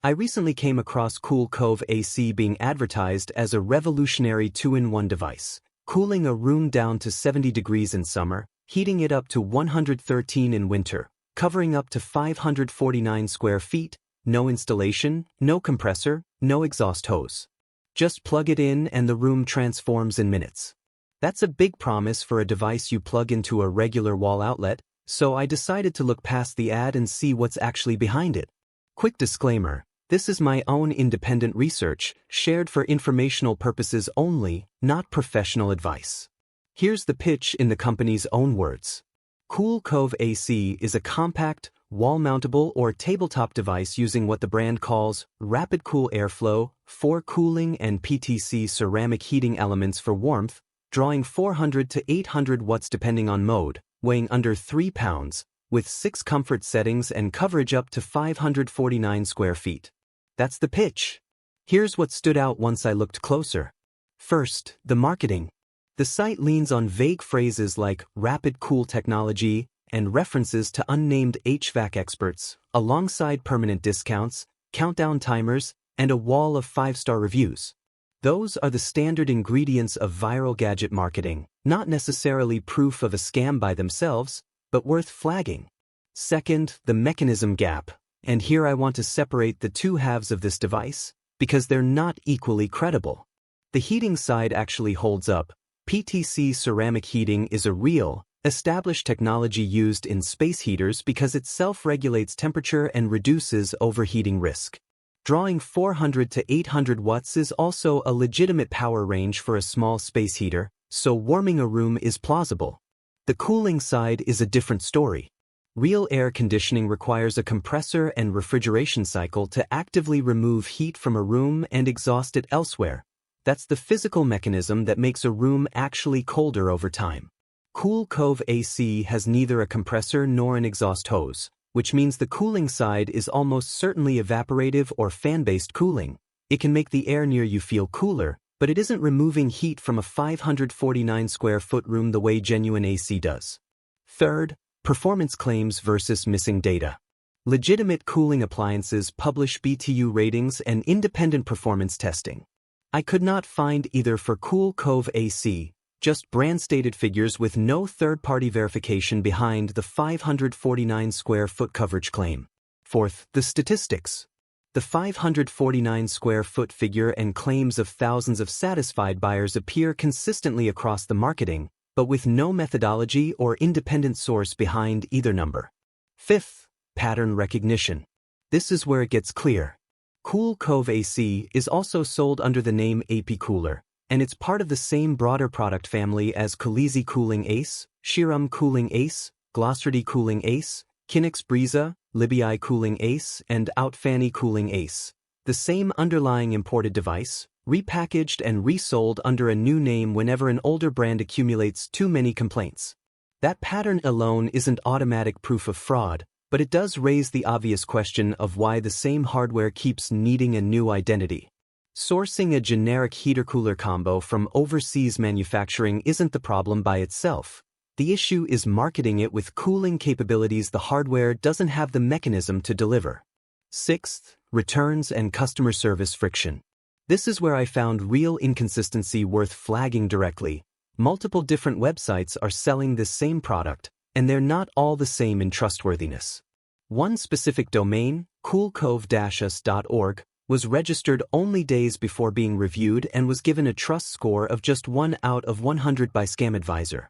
I recently came across CoolCove AC being advertised as a revolutionary 2-in-1 device, cooling a room down to 70 degrees in summer, heating it up to 113 in winter, covering up to 549 square feet, no installation, no compressor, no exhaust hose. Just plug it in and the room transforms in minutes. That's a big promise for a device you plug into a regular wall outlet, so I decided to look past the ad and see what's actually behind it. Quick disclaimer, this is my own independent research, shared for informational purposes only, not professional advice. Here's the pitch in the company's own words. CoolCove AC is a compact, wall-mountable or tabletop device using what the brand calls rapid cool airflow, 4 cooling and PTC ceramic heating elements for warmth, drawing 400 to 800 watts depending on mode, weighing under 3 pounds, with 6 comfort settings and coverage up to 549 square feet. That's the pitch. Here's what stood out once I looked closer. First, the marketing. The site leans on vague phrases like rapid cool technology and references to unnamed HVAC experts, alongside permanent discounts, countdown timers, and a wall of 5-star reviews. Those are the standard ingredients of viral gadget marketing, not necessarily proof of a scam by themselves, but worth flagging. Second, the mechanism gap. And here I want to separate the two halves of this device, because they're not equally credible. The heating side actually holds up. PTC ceramic heating is a real, established technology used in space heaters because it self-regulates temperature and reduces overheating risk. Drawing 400 to 800 watts is also a legitimate power range for a small space heater, so warming a room is plausible. The cooling side is a different story. Real air conditioning requires a compressor and refrigeration cycle to actively remove heat from a room and exhaust it elsewhere. That's the physical mechanism that makes a room actually colder over time. CoolCove AC has neither a compressor nor an exhaust hose, which means the cooling side is almost certainly evaporative or fan-based cooling. It can make the air near you feel cooler, but it isn't removing heat from a 549 square foot room the way genuine AC does. Third, performance claims versus missing data. Legitimate cooling appliances publish BTU ratings and independent performance testing. I could not find either for CoolCove AC, just brand-stated figures with no third-party verification behind the 549 square foot coverage claim. Fourth, the statistics. The 549 square foot figure and claims of thousands of satisfied buyers appear consistently across the marketing, but with no methodology or independent source behind either number. Fifth, pattern recognition. This is where it gets clear. CoolCove AC is also sold under the name AP Cooler, and it's part of the same broader product family as Coolezi Cooling Ace, Shiram Cooling Ace, Glossardy Cooling Ace, Kinix Breeza, Libii Cooling Ace, and Outfani Cooling Ace. The same underlying imported device, repackaged and resold under a new name whenever an older brand accumulates too many complaints. That pattern alone isn't automatic proof of fraud, but it does raise the obvious question of why the same hardware keeps needing a new identity. Sourcing a generic heater-cooler combo from overseas manufacturing isn't the problem by itself. The issue is marketing it with cooling capabilities the hardware doesn't have the mechanism to deliver. Sixth, returns and customer service friction. This is where I found real inconsistency worth flagging directly. Multiple different websites are selling this same product, and they're not all the same in trustworthiness. One specific domain, coolcove-us.org, was registered only days before being reviewed and was given a trust score of just 1 out of 100 by ScamAdvisor.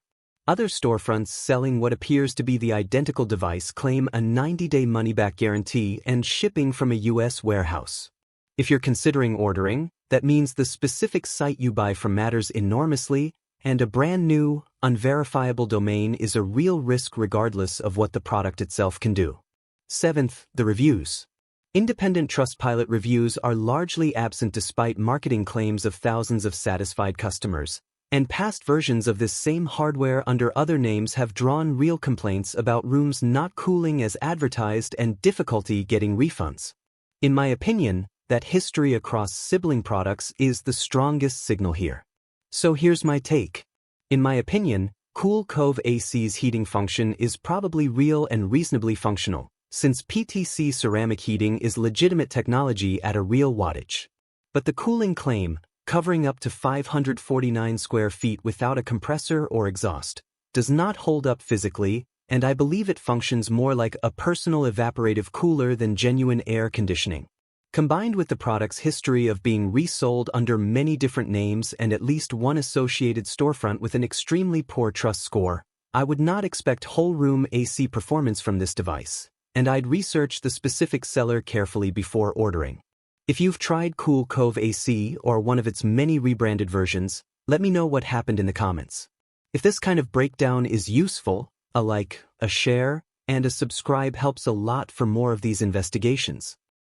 Other storefronts selling what appears to be the identical device claim a 90-day money-back guarantee and shipping from a U.S. warehouse. If you're considering ordering, that means the specific site you buy from matters enormously, and a brand new, unverifiable domain is a real risk regardless of what the product itself can do. Seventh, the reviews. Independent Trustpilot reviews are largely absent despite marketing claims of thousands of satisfied customers, and past versions of this same hardware under other names have drawn real complaints about rooms not cooling as advertised and difficulty getting refunds. In my opinion, that history across sibling products is the strongest signal here. So here's my take. In my opinion, CoolCove AC's heating function is probably real and reasonably functional, since PTC ceramic heating is legitimate technology at a real wattage. But the cooling claim, covering up to 549 square feet without a compressor or exhaust, does not hold up physically, and I believe it functions more like a personal evaporative cooler than genuine air conditioning. Combined with the product's history of being resold under many different names and at least one associated storefront with an extremely poor trust score, I would not expect whole room AC performance from this device, and I'd research the specific seller carefully before ordering. If you've tried CoolCove AC or one of its many rebranded versions, let me know what happened in the comments. If this kind of breakdown is useful, a like, a share, and a subscribe helps a lot for more of these investigations.